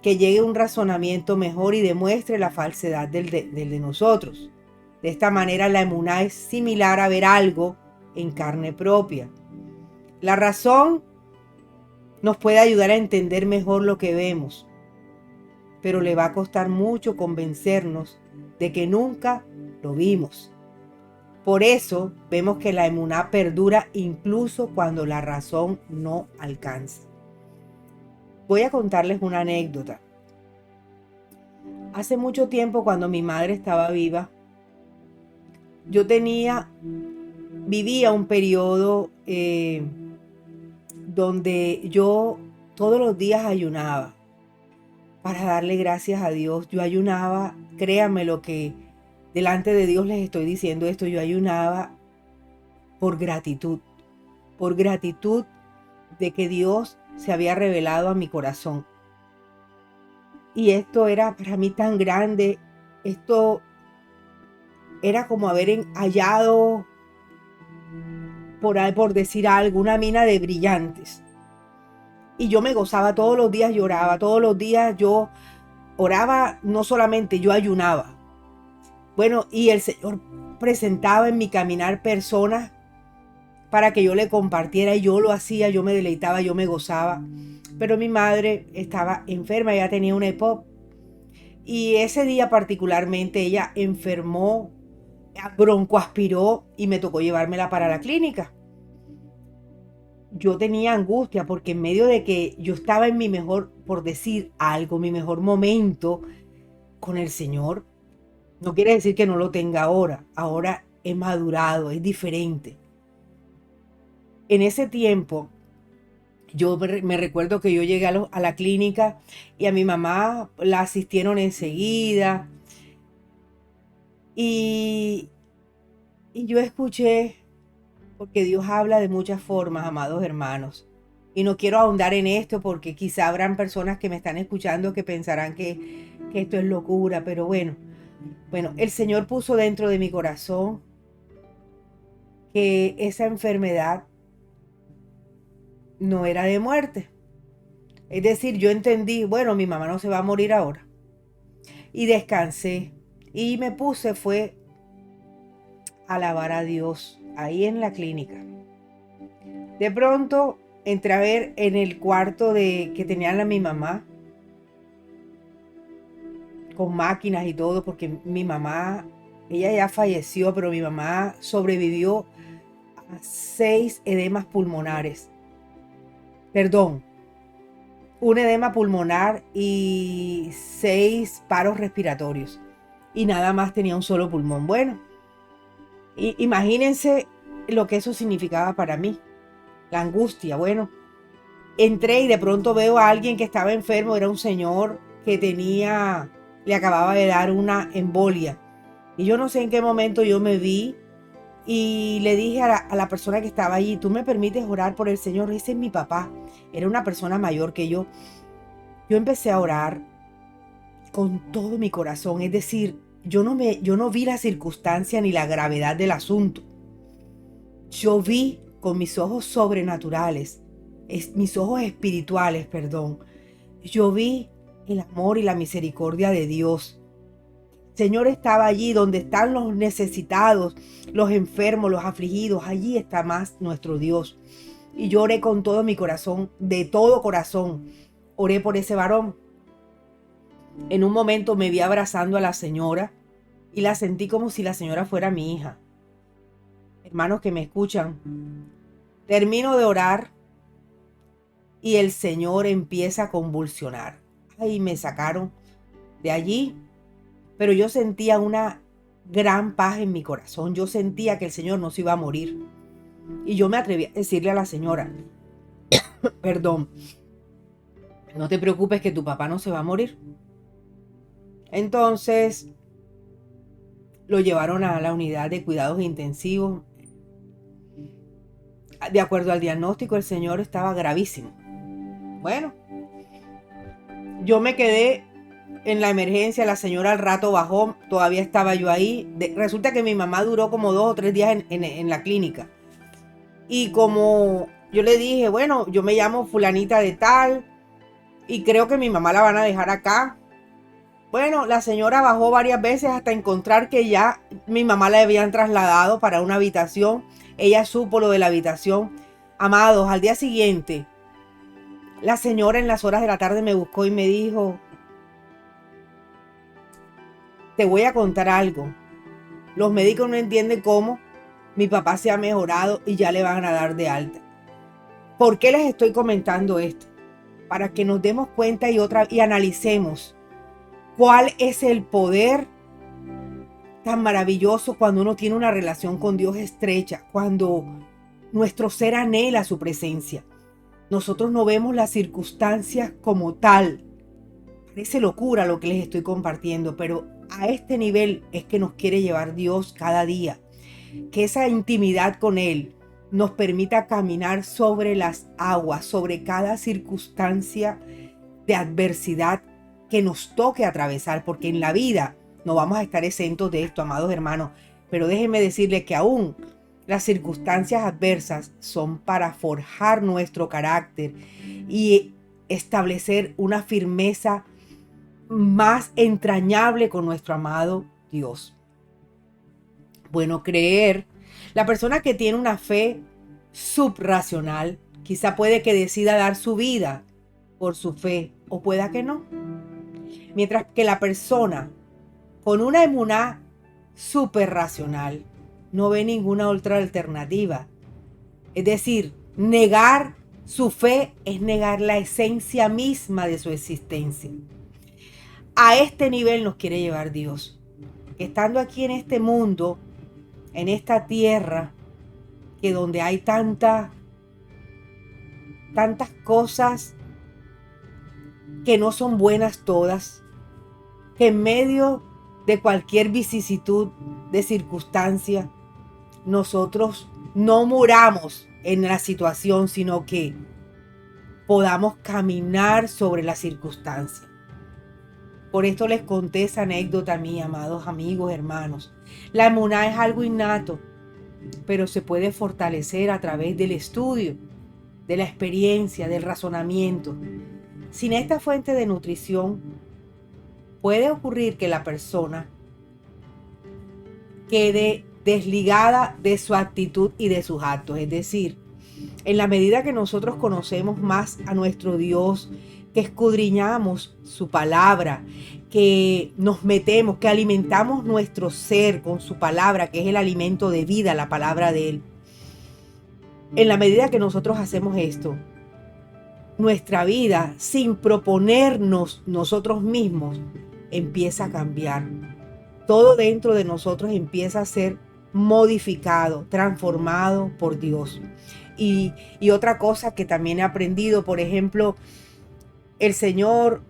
que llegue un razonamiento mejor y demuestre la falsedad del de nosotros. De esta manera la emuná es similar a ver algo en carne propia. La razón nos puede ayudar a entender mejor lo que vemos, pero le va a costar mucho convencernos de que nunca lo vimos. Por eso vemos que la emuná perdura incluso cuando la razón no alcanza. Voy a contarles una anécdota. Hace mucho tiempo, cuando mi madre estaba viva, yo vivía un periodo donde yo todos los días ayunaba para darle gracias a Dios. Yo ayunaba, créanme lo que delante de Dios les estoy diciendo esto, yo ayunaba por gratitud de que Dios se había revelado a mi corazón. Y esto era para mí tan grande, esto era como haber hallado, por decir algo, una mina de brillantes. Y yo me gozaba todos los días, lloraba, todos los días yo oraba, no solamente yo ayunaba. Bueno, y el Señor presentaba en mi caminar personas para que yo le compartiera, y yo lo hacía, yo me deleitaba, yo me gozaba. Pero mi madre estaba enferma, ella tenía una EPOC. Y ese día particularmente ella enfermó, broncoaspiró y me tocó llevármela para la clínica. Yo tenía angustia porque en medio de que yo estaba en mi mejor, por decir algo, mi mejor momento con el Señor, no quiere decir que no lo tenga ahora. Ahora he madurado, es diferente. En ese tiempo, yo me recuerdo que yo llegué a la clínica y a mi mamá la asistieron enseguida. Y yo escuché, porque Dios habla de muchas formas, amados hermanos. Y no quiero ahondar en esto porque quizá habrán personas que me están escuchando que pensarán que esto es locura, pero bueno, el Señor puso dentro de mi corazón que esa enfermedad no era de muerte. Es decir, yo entendí, bueno, mi mamá no se va a morir ahora. Y descansé y me fue a alabar a Dios ahí en la clínica. De pronto entré a ver en el cuarto que tenía mi mamá, con máquinas y todo, porque mi mamá, ella ya falleció, pero mi mamá sobrevivió a 6 edemas pulmonares. Perdón, un edema pulmonar y 6 paros respiratorios. Y nada más tenía un solo pulmón. Bueno, imagínense lo que eso significaba para mí. La angustia. Bueno, entré y de pronto veo a alguien que estaba enfermo. Era un señor que le acababa de dar una embolia. Y yo no sé en qué momento yo me vi y le dije a la persona que estaba allí, ¿tú me permites orar por el Señor? Ese es mi papá. Era una persona mayor que yo. Yo empecé a orar con todo mi corazón. Es decir, yo no vi la circunstancia ni la gravedad del asunto. Yo vi con mis ojos sobrenaturales, mis ojos espirituales, perdón. Yo vi el amor y la misericordia de Dios. El Señor estaba allí donde están los necesitados, los enfermos, los afligidos. Allí está más nuestro Dios. Y yo oré con todo mi corazón, de todo corazón. Oré por ese varón. En un momento me vi abrazando a la señora y la sentí como si la señora fuera mi hija. Hermanos que me escuchan, termino de orar y el Señor empieza a convulsionar. Ay, me sacaron de allí, pero yo sentía una gran paz en mi corazón. Yo sentía que el Señor no se iba a morir. Y yo me atreví a decirle a la señora, perdón, no te preocupes que tu papá no se va a morir. Entonces lo llevaron a la unidad de cuidados intensivos. De acuerdo al diagnóstico, el señor estaba gravísimo. Bueno, yo me quedé en la emergencia, la señora al rato bajó, todavía estaba yo ahí. Resulta que mi mamá duró como 2 o 3 días en la clínica. Y como yo le dije, bueno, yo me llamo fulanita de tal y creo que mi mamá la van a dejar acá. Bueno, la señora bajó varias veces hasta encontrar que ya mi mamá la habían trasladado para una habitación. Ella supo lo de la habitación. Amados, al día siguiente, la señora en las horas de la tarde me buscó y me dijo, te voy a contar algo. Los médicos no entienden cómo mi papá se ha mejorado y ya le van a dar de alta. ¿Por qué les estoy comentando esto? Para que nos demos cuenta y analicemos cuál es el poder tan maravilloso cuando uno tiene una relación con Dios estrecha, cuando nuestro ser anhela su presencia. Nosotros no vemos las circunstancias como tal. Parece locura lo que les estoy compartiendo, pero a este nivel es que nos quiere llevar Dios cada día. Que esa intimidad con Él nos permita caminar sobre las aguas, sobre cada circunstancia de adversidad que nos toque atravesar, porque en la vida no vamos a estar exentos de esto, amados hermanos. Pero déjenme decirles que aún las circunstancias adversas son para forjar nuestro carácter y establecer una firmeza más entrañable con nuestro amado Dios. Bueno, creer. La persona que tiene una fe subrracional, quizá puede que decida dar su vida por su fe, o pueda que no. Mientras que la persona con una emuná superracional no ve ninguna otra alternativa. Es decir, negar su fe es negar la esencia misma de su existencia. A este nivel nos quiere llevar Dios. Que estando aquí en este mundo, en esta tierra, que donde hay tantas cosas que no son buenas todas, que en medio de cualquier vicisitud de circunstancia, nosotros no muramos en la situación, sino que podamos caminar sobre la circunstancia. Por esto les conté esa anécdota a mí, amados amigos, hermanos. La emuná es algo innato, pero se puede fortalecer a través del estudio, de la experiencia, del razonamiento. Sin esta fuente de nutrición, puede ocurrir que la persona quede desligada de su actitud y de sus actos. Es decir, en la medida que nosotros conocemos más a nuestro Dios, que escudriñamos su palabra, que nos metemos, que alimentamos nuestro ser con su palabra, que es el alimento de vida, la palabra de Él. En la medida que nosotros hacemos esto, nuestra vida, sin proponernos nosotros mismos, empieza a cambiar. Todo dentro de nosotros empieza a ser modificado, transformado por Dios. Y otra cosa que también he aprendido, por ejemplo, el Señor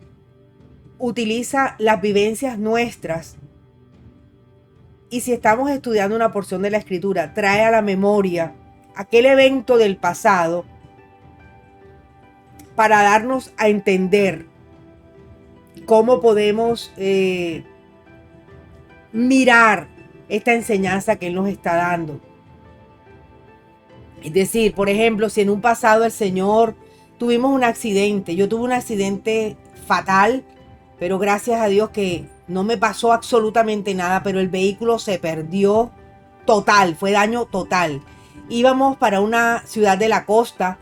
utiliza las vivencias nuestras. Y si estamos estudiando una porción de la Escritura, trae a la memoria aquel evento del pasado para darnos a entender cómo podemos mirar esta enseñanza que Él nos está dando. Es decir, por ejemplo, si en un pasado el Señor tuvimos un accidente, yo tuve un accidente fatal, pero gracias a Dios que no me pasó absolutamente nada, pero el vehículo se perdió total, fue daño total. Íbamos para una ciudad de la costa,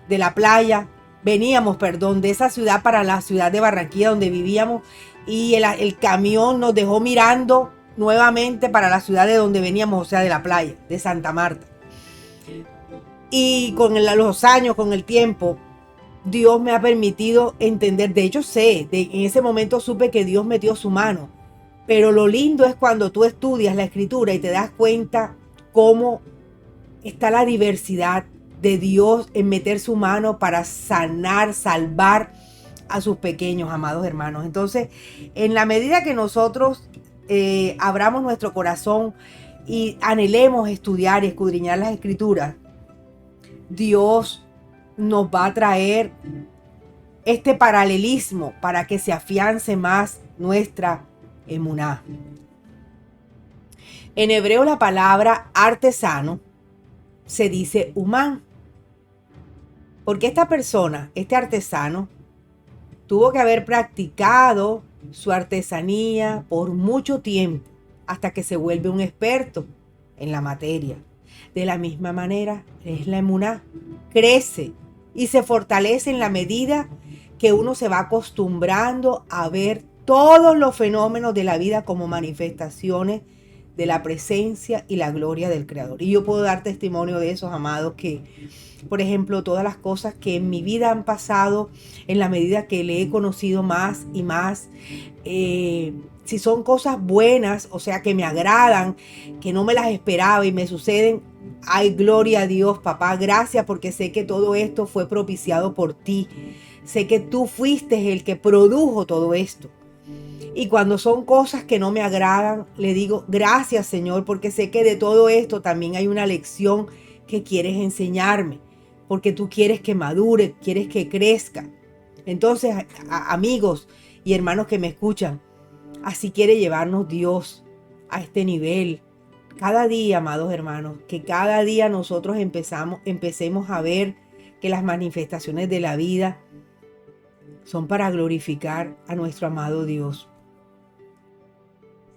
de la playa, veníamos, de esa ciudad para la ciudad de Barranquilla donde vivíamos, y el camión nos dejó mirando nuevamente para la ciudad de donde veníamos, o sea, de la playa, de Santa Marta. Y con los años, con el tiempo, Dios me ha permitido entender. De hecho, en ese momento supe que Dios metió su mano. Pero lo lindo es cuando tú estudias la escritura y te das cuenta cómo está la diversidad de Dios en meter su mano para sanar, salvar a sus pequeños, amados hermanos. Entonces, en la medida que nosotros abramos nuestro corazón y anhelemos estudiar y escudriñar las escrituras, Dios nos va a traer este paralelismo para que se afiance más nuestra emuná. En hebreo la palabra artesano se dice humán, porque esta persona, este artesano, tuvo que haber practicado su artesanía por mucho tiempo hasta que se vuelve un experto en la materia. De la misma manera es la emuná, crece y se fortalece en la medida que uno se va acostumbrando a ver todos los fenómenos de la vida como manifestaciones de la presencia y la gloria del Creador. Y yo puedo dar testimonio de esos, amados, que, por ejemplo, todas las cosas que en mi vida han pasado en la medida que le he conocido más y más, si son cosas buenas, o sea, que me agradan, que no me las esperaba y me suceden, ay, gloria a Dios, papá, gracias, porque sé que todo esto fue propiciado por ti. Sé que tú fuiste el que produjo todo esto. Y cuando son cosas que no me agradan, le digo, gracias, Señor, porque sé que de todo esto también hay una lección que quieres enseñarme, porque tú quieres que madure, quieres que crezca. Entonces, amigos y hermanos que me escuchan, así quiere llevarnos Dios a este nivel. Cada día, amados hermanos, que cada día nosotros empecemos a ver que las manifestaciones de la vida son para glorificar a nuestro amado Dios.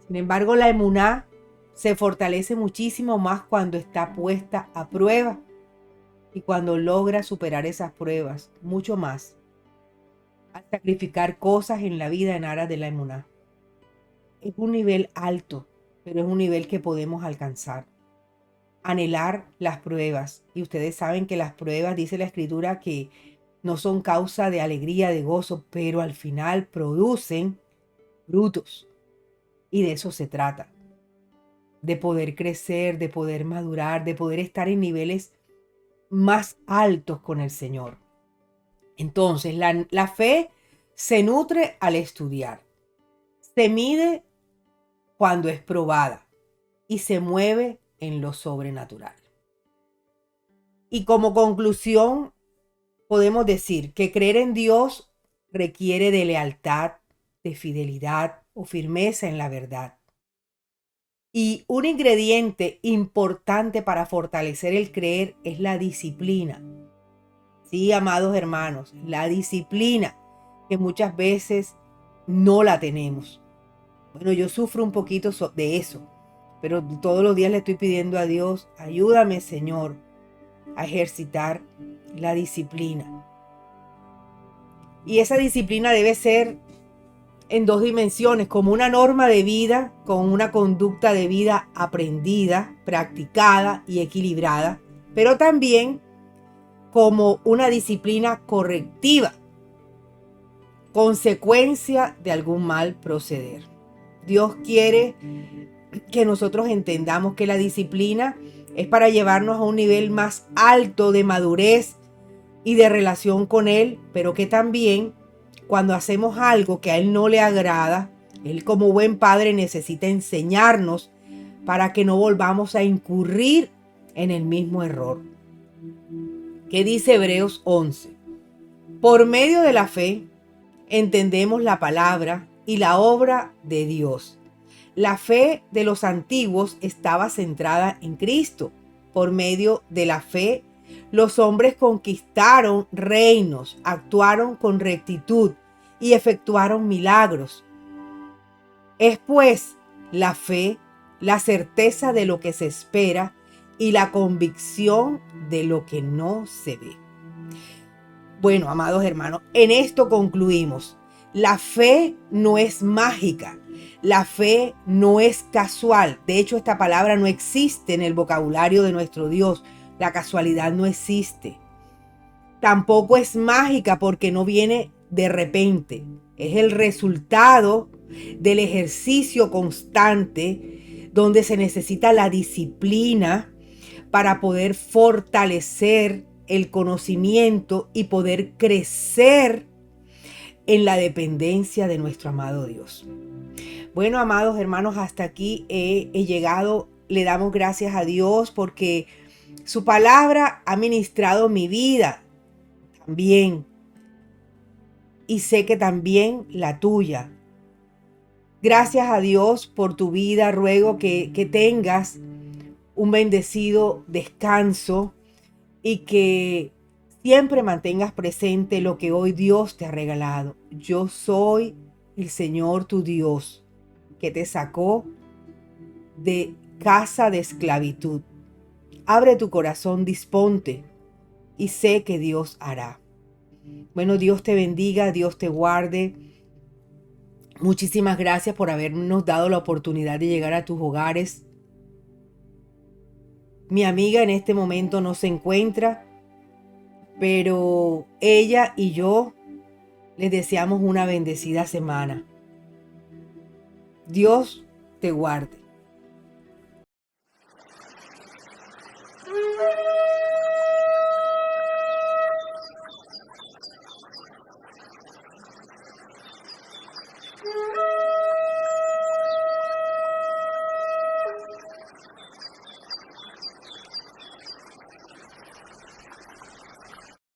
Sin embargo, la emuná se fortalece muchísimo más cuando está puesta a prueba y cuando logra superar esas pruebas, mucho más, al sacrificar cosas en la vida en aras de la emuná. Es un nivel alto, pero es un nivel que podemos alcanzar. Anhelar las pruebas. Y ustedes saben que las pruebas, dice la Escritura, que no son causa de alegría, de gozo, pero al final producen frutos. Y de eso se trata. De poder crecer, de poder madurar, de poder estar en niveles más altos con el Señor. Entonces, la fe se nutre al estudiar. Se mide cuando es probada y se mueve en lo sobrenatural. Y como conclusión, podemos decir que creer en Dios requiere de lealtad, de fidelidad o firmeza en la verdad. Y un ingrediente importante para fortalecer el creer es la disciplina. Sí, amados hermanos, la disciplina que muchas veces no la tenemos. Bueno, yo sufro un poquito de eso, pero todos los días le estoy pidiendo a Dios, ayúdame, Señor, a ejercitar la disciplina. Y esa disciplina debe ser en dos dimensiones, como una norma de vida, con una conducta de vida aprendida, practicada y equilibrada, pero también como una disciplina correctiva, consecuencia de algún mal proceder. Dios quiere que nosotros entendamos que la disciplina es para llevarnos a un nivel más alto de madurez y de relación con Él, pero que también cuando hacemos algo que a Él no le agrada, Él como buen padre necesita enseñarnos para que no volvamos a incurrir en el mismo error. ¿Qué dice Hebreos 11? Por medio de la fe entendemos la palabra y la obra de Dios. La fe de los antiguos estaba centrada en Cristo. Por medio de la fe, los hombres conquistaron reinos, actuaron con rectitud y efectuaron milagros. Es pues la fe, la certeza de lo que se espera y la convicción de lo que no se ve. Bueno, amados hermanos, en esto concluimos. La fe no es mágica. La fe no es casual. De hecho, esta palabra no existe en el vocabulario de nuestro Dios. La casualidad no existe. Tampoco es mágica porque no viene de repente. Es el resultado del ejercicio constante donde se necesita la disciplina para poder fortalecer el conocimiento y poder crecer en la dependencia de nuestro amado Dios. Bueno, amados hermanos, hasta aquí he llegado. Le damos gracias a Dios porque su palabra ha ministrado mi vida también. Y sé que también la tuya. Gracias a Dios por tu vida. Ruego que tengas un bendecido descanso y que siempre mantengas presente lo que hoy Dios te ha regalado. Yo soy el Señor tu Dios, que te sacó de casa de esclavitud. Abre tu corazón, disponte y sé que Dios hará. Bueno, Dios te bendiga, Dios te guarde. Muchísimas gracias por habernos dado la oportunidad de llegar a tus hogares. Mi amiga en este momento no se encuentra, pero ella y yo les deseamos una bendecida semana. Dios te guarde.